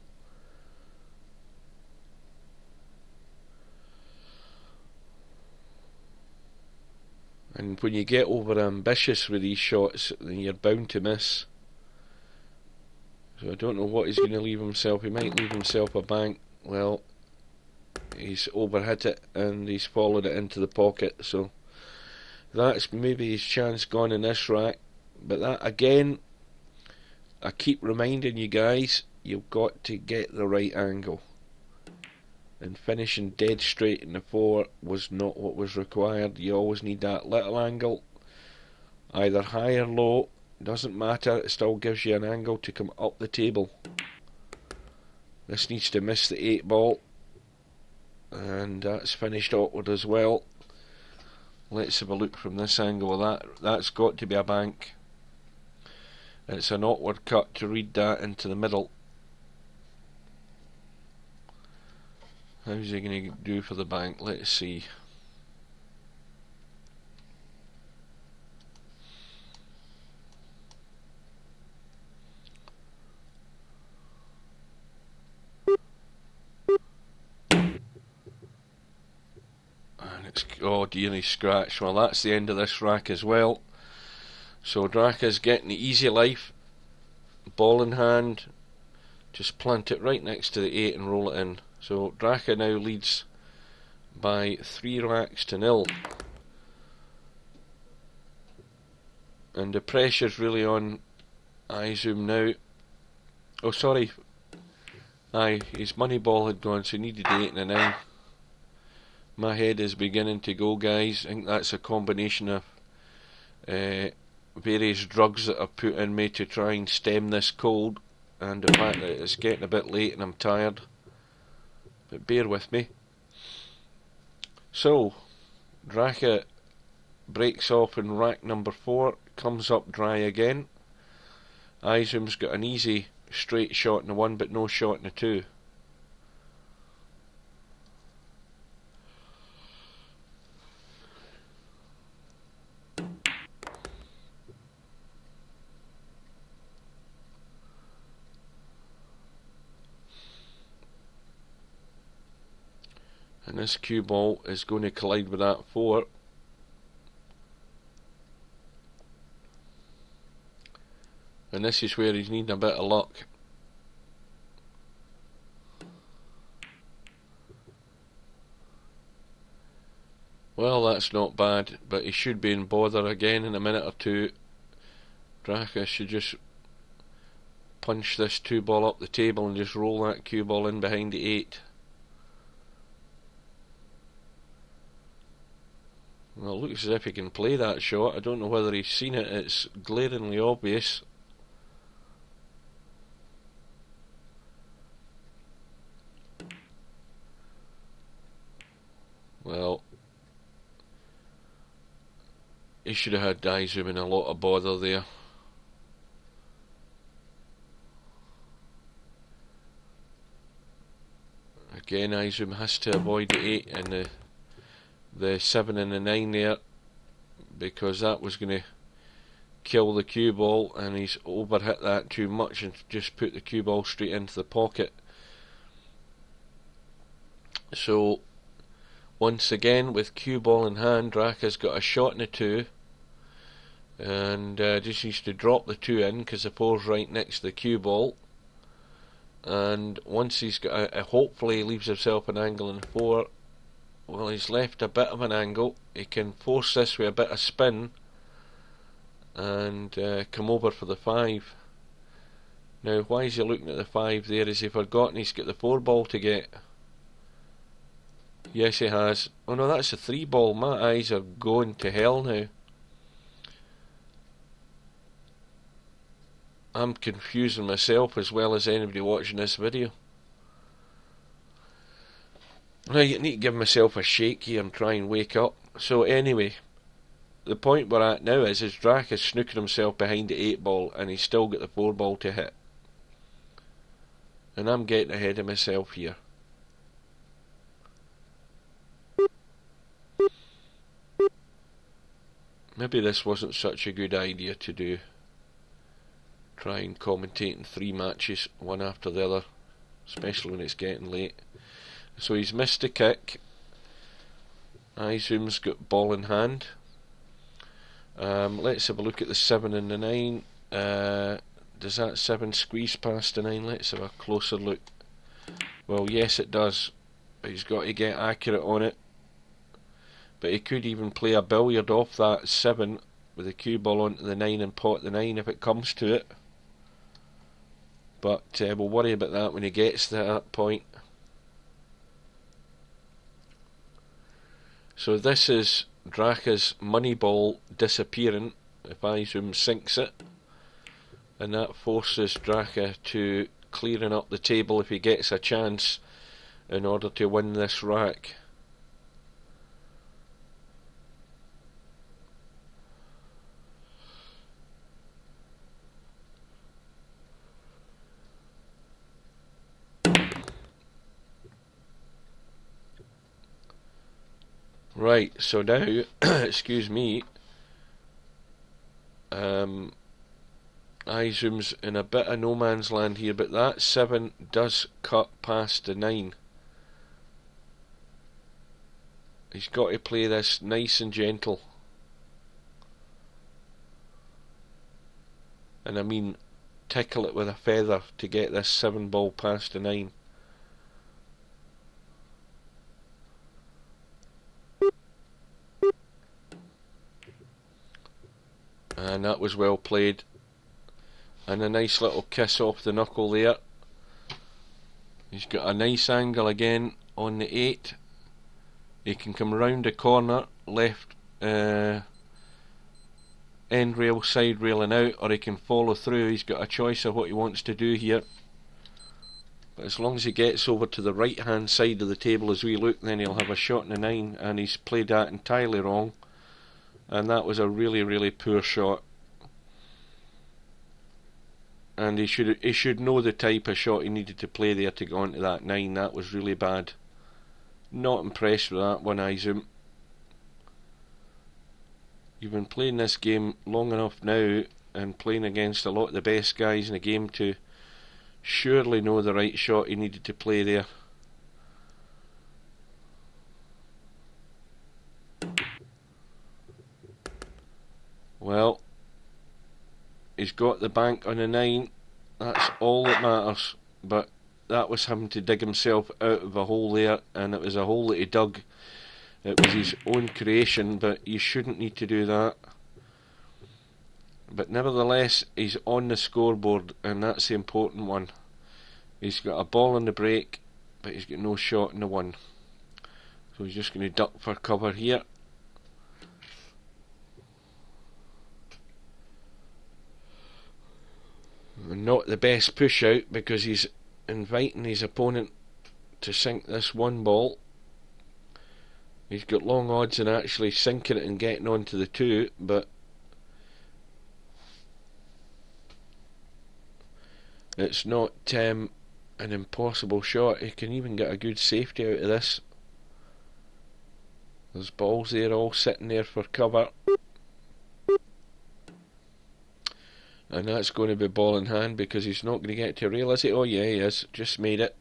And when you get over ambitious with these shots, then you're bound to miss. So I don't know what he's going to leave himself. He might leave himself a bank. Well, he's overhit it and he's followed it into the pocket, so that's maybe his chance gone in this rack. But that, again, I keep reminding you guys, you've got to get the right angle, and finishing dead straight in the 4 was not what was required. You always need that little angle, either high or low, doesn't matter, it still gives you an angle to come up the table. This needs to miss the 8 ball, and that's finished awkward as well. Let's have a look from this angle of that. That's got to be a bank. It's an awkward cut to read that into the middle. How's he going to do for the bank? Let's see. Oh dear, he scratched. Well, that's the end of this rack as well. So Draka's getting the easy life. Ball in hand. Just plant it right next to the 8 and roll it in. So Draka now leads by 3 racks to 0. And the pressure's really on izom now. Oh, sorry. Aye, his money ball had gone, so he needed the 8 and a 9. My head is beginning to go, guys. I think that's a combination of various drugs that I've put in me to try and stem this cold, and the fact that it's getting a bit late and I'm tired. But bear with me. So, Draka breaks off in rack number 4, comes up dry again. Izom's got an easy straight shot in the 1 but no shot in the 2. And this cue ball is going to collide with that 4. And this is where he's needing a bit of luck. Well, that's not bad, but he should be in bother again in a minute or 2. Draka should just punch this 2 ball up the table and just roll that cue ball in behind the 8. Well, it looks as if he can play that shot. I don't know whether he's seen it. It's glaringly obvious. Well, he should have had izom in a lot of bother there. Again, izom has to avoid the 8 and the 7 and the 9 there, because that was going to kill the cue ball, and he's overhit that too much and just put the cue ball straight into the pocket. So once again, with cue ball in hand, Draka's got a shot in the 2, and just needs to drop the 2 in because the 4's right next to the cue ball. And once he's got hopefully he leaves himself an angle in the 4, Well, he's left a bit of an angle. He can force this with a bit of spin and come over for the 5. Now, why is he looking at the 5 there? Has he forgotten he's got the 4 ball to get? Yes, he has. Oh no, that's a 3 ball. My eyes are going to hell now. I'm confusing myself as well as anybody watching this video. Now, I need to give myself a shake here and try and wake up. So anyway, the point we're at now is his Drac is snooking himself behind the 8 ball and he's still got the 4 ball to hit. And I'm getting ahead of myself here. Maybe this wasn't such a good idea to do. Try and commentate in 3 matches, one after the other, especially when it's getting late. So he's missed a kick. Izom's got ball in hand. Let's have a look at the 7 and the 9. Does that 7 squeeze past the 9? Let's have a closer look. Well, yes it does. But he's got to get accurate on it. But he could even play a billiard off that 7 with the cue ball onto the 9 and pot the 9 if it comes to it. But we'll worry about that when he gets to that point. So this is Draca's money ball disappearing if Izom sinks it. And that forces Draca to clearing up the table if he gets a chance in order to win this rack. Right, so now, excuse me, Izom's in a bit of no man's land here, but that 7 does cut past the 9. He's got to play this nice and gentle. And I mean, tickle it with a feather to get this 7 ball past the 9. And that was well played. And a nice little kiss off the knuckle there. He's got a nice angle again on the 8. He can come round the corner, left end rail, side rail and out, or he can follow through. He's got a choice of what he wants to do here. But as long as he gets over to the right hand side of the table as we look, then he'll have a shot in the 9, and he's played that entirely wrong. And that was a really, really poor shot. And he should know the type of shot he needed to play there to go on to that 9. That was really bad. Not impressed with that one, Izom. You've been playing this game long enough now and playing against a lot of the best guys in the game to surely know the right shot he needed to play there. Well, he's got the bank on a 9. That's all that matters. But that was him to dig himself out of a hole there, and it was a hole that he dug. It was his own creation, but you shouldn't need to do that. But nevertheless, he's on the scoreboard, and that's the important one. He's got a ball in the break, but he's got no shot in the 1. So he's just going to duck for cover here. Not the best push out, because he's inviting his opponent to sink this 1 ball. He's got long odds in actually sinking it and getting onto the 2, but it's not an impossible shot. He can even get a good safety out of this. There's balls there all sitting there for cover. And that's going to be ball in hand, because he's not going to get to rail, is it? Oh yeah, he is. Just made it.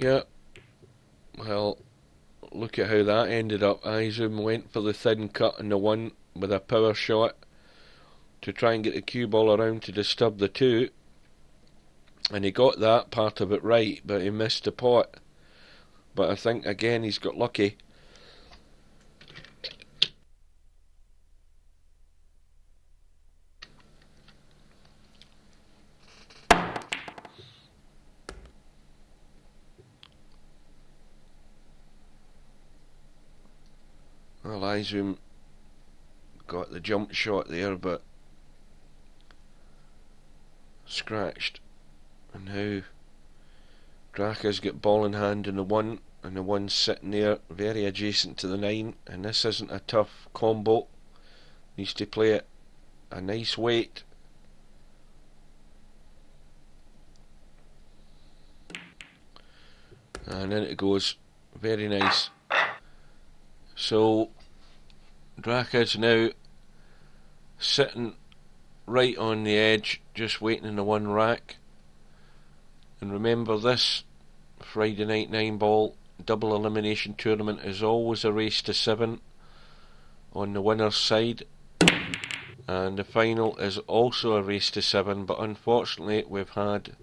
Yeah, well, look at how that ended up. Izom went for the thin cut in the 1 with a power shot to try and get the cue ball around to disturb the 2, and he got that part of it right, but he missed the pot. But I think again he's got lucky. Well, Izom got the jump shot there, but scratched. And now Draka's got ball in hand in the 1, and the 1's sitting there very adjacent to the 9, and this isn't a tough combo. Needs to play it a nice weight. And in it goes. Very nice. So Draka's now sitting right on the edge, just waiting in the 1 rack. And remember, this Friday night 9-ball double elimination tournament is always a race to 7 on the winner's side, and the final is also a race to 7, but unfortunately we've had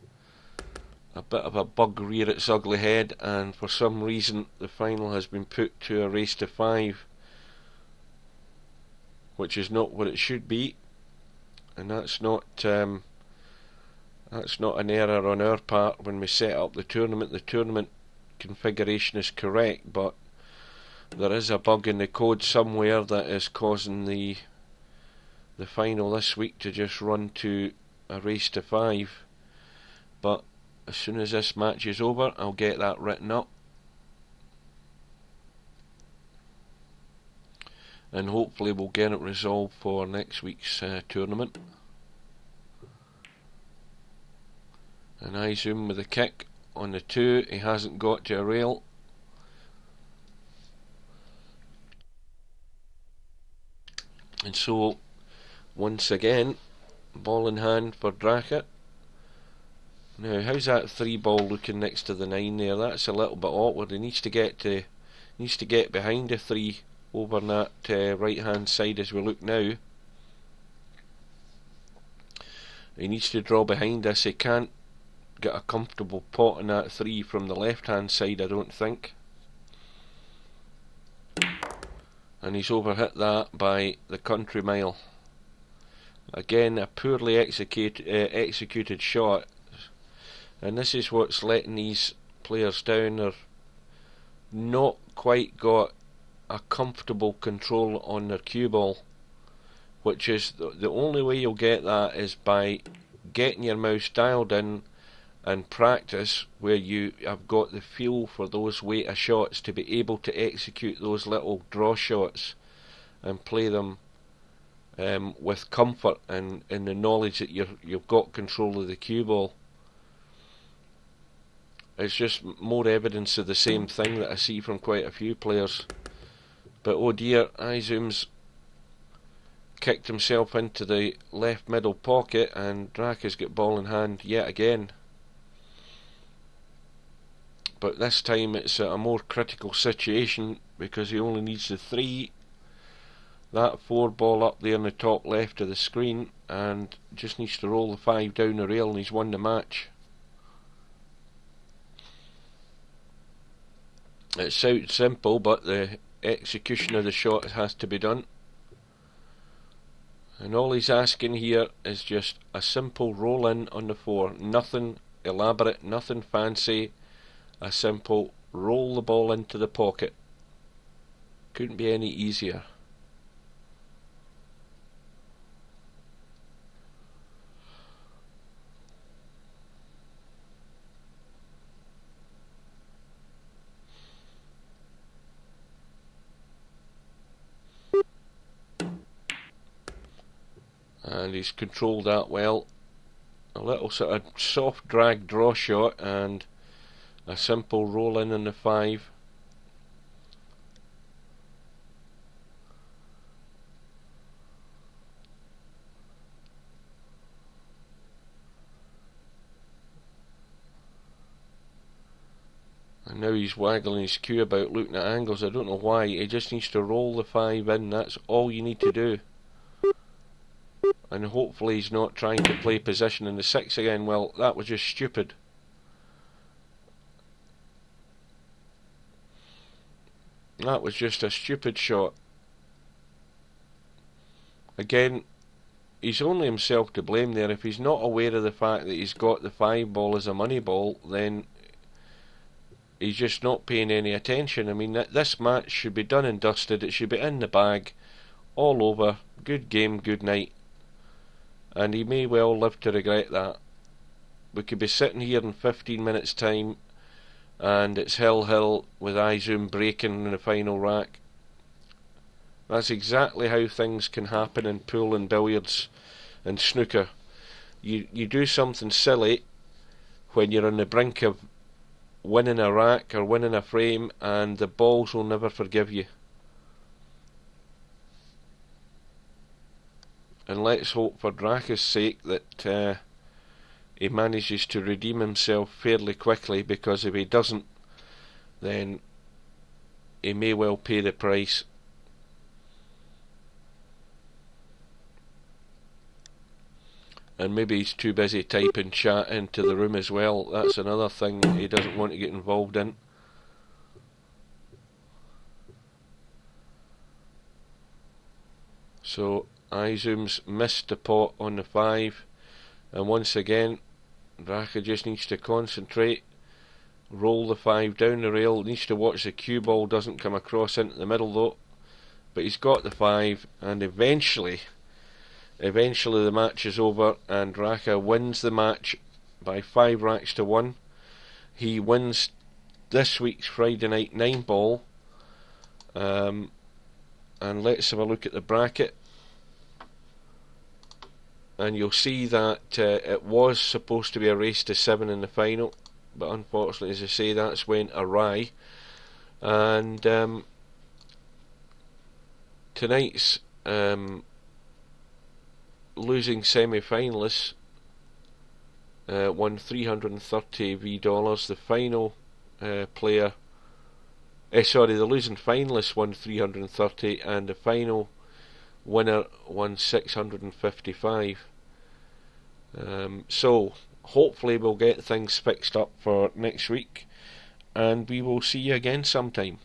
a bit of a bug rear its ugly head, and for some reason the final has been put to a race to 5, which is not what it should be, and that's not an error on our part when we set up the tournament. The tournament configuration is correct, but there is a bug in the code somewhere that is causing the final this week to just run to a race to 5. But as soon as this match is over, I'll get that written up, and hopefully we'll get it resolved for next week's tournament. And izom with a kick on the 2, he hasn't got to a rail. And so, once again, ball in hand for Draka. Now, how's that 3-ball looking next to the 9 there? That's a little bit awkward. He needs to get behind the 3 over on that right hand side as we look now. He needs to draw behind this. He can't get a comfortable pot in that 3 from the left hand side, I don't think. And he's overhit that by the country mile. Again, a poorly executed shot, and this is what's letting these players down. They're not quite got a comfortable control on their cue ball, which is the only way you'll get that is by getting your mouse dialed in and practice where you have got the feel for those weight of shots to be able to execute those little draw shots and play them with comfort and in the knowledge that you've got control of the cue ball. It's just more evidence of the same thing that I see from quite a few players. But oh dear, izom's kicked himself into the left middle pocket, and Draka's got ball in hand yet again. But this time it's a more critical situation because he only needs the 3. That 4 ball up there in the top left of the screen, and just needs to roll the 5 down the rail, and he's won the match. It sounds simple, but the execution of the shot has to be done. And all he's asking here is just a simple roll in on the 4. Nothing elaborate, nothing fancy. A simple roll the ball into the pocket. Couldn't be any easier. And he's controlled that well. A little sort of soft drag draw shot and a simple roll in on the 5. And now he's waggling his cue about looking at angles. I don't know why. He just needs to roll the 5 in. That's all you need to do. And hopefully he's not trying to play position in the 6 again. Well, that was just stupid. That was just a stupid shot. Again, he's only himself to blame there. If he's not aware of the fact that he's got the 5 ball as a money ball, then he's just not paying any attention. I mean, this match should be done and dusted. It should be in the bag, all over. Good game, good night. And he may well live to regret that. We could be sitting here in 15 minutes time and it's hill with izom breaking in the final rack. That's exactly how things can happen in pool and billiards and snooker. You do something silly when you're on the brink of winning a rack or winning a frame, and the balls will never forgive you. And let's hope for Draka's sake that he manages to redeem himself fairly quickly, because if he doesn't, then he may well pay the price. And maybe he's too busy typing chat into the room as well. That's another thing he doesn't want to get involved in. So izom's missed the pot on the 5, and once again Draka just needs to concentrate, roll the 5 down the rail, needs to watch the cue ball doesn't come across into the middle though, but he's got the 5, and eventually the match is over and Draka wins the match by 5 racks to 1. He wins this week's Friday night 9 ball. And let's have a look at the bracket. And you'll see that it was supposed to be a race to 7 in the final, but unfortunately, as I say, that's went awry. And tonight's losing semi-finalists won $330. The final player, the losing finalists won 330, and the final winner won 655. So hopefully we'll get things fixed up for next week, and we will see you again sometime.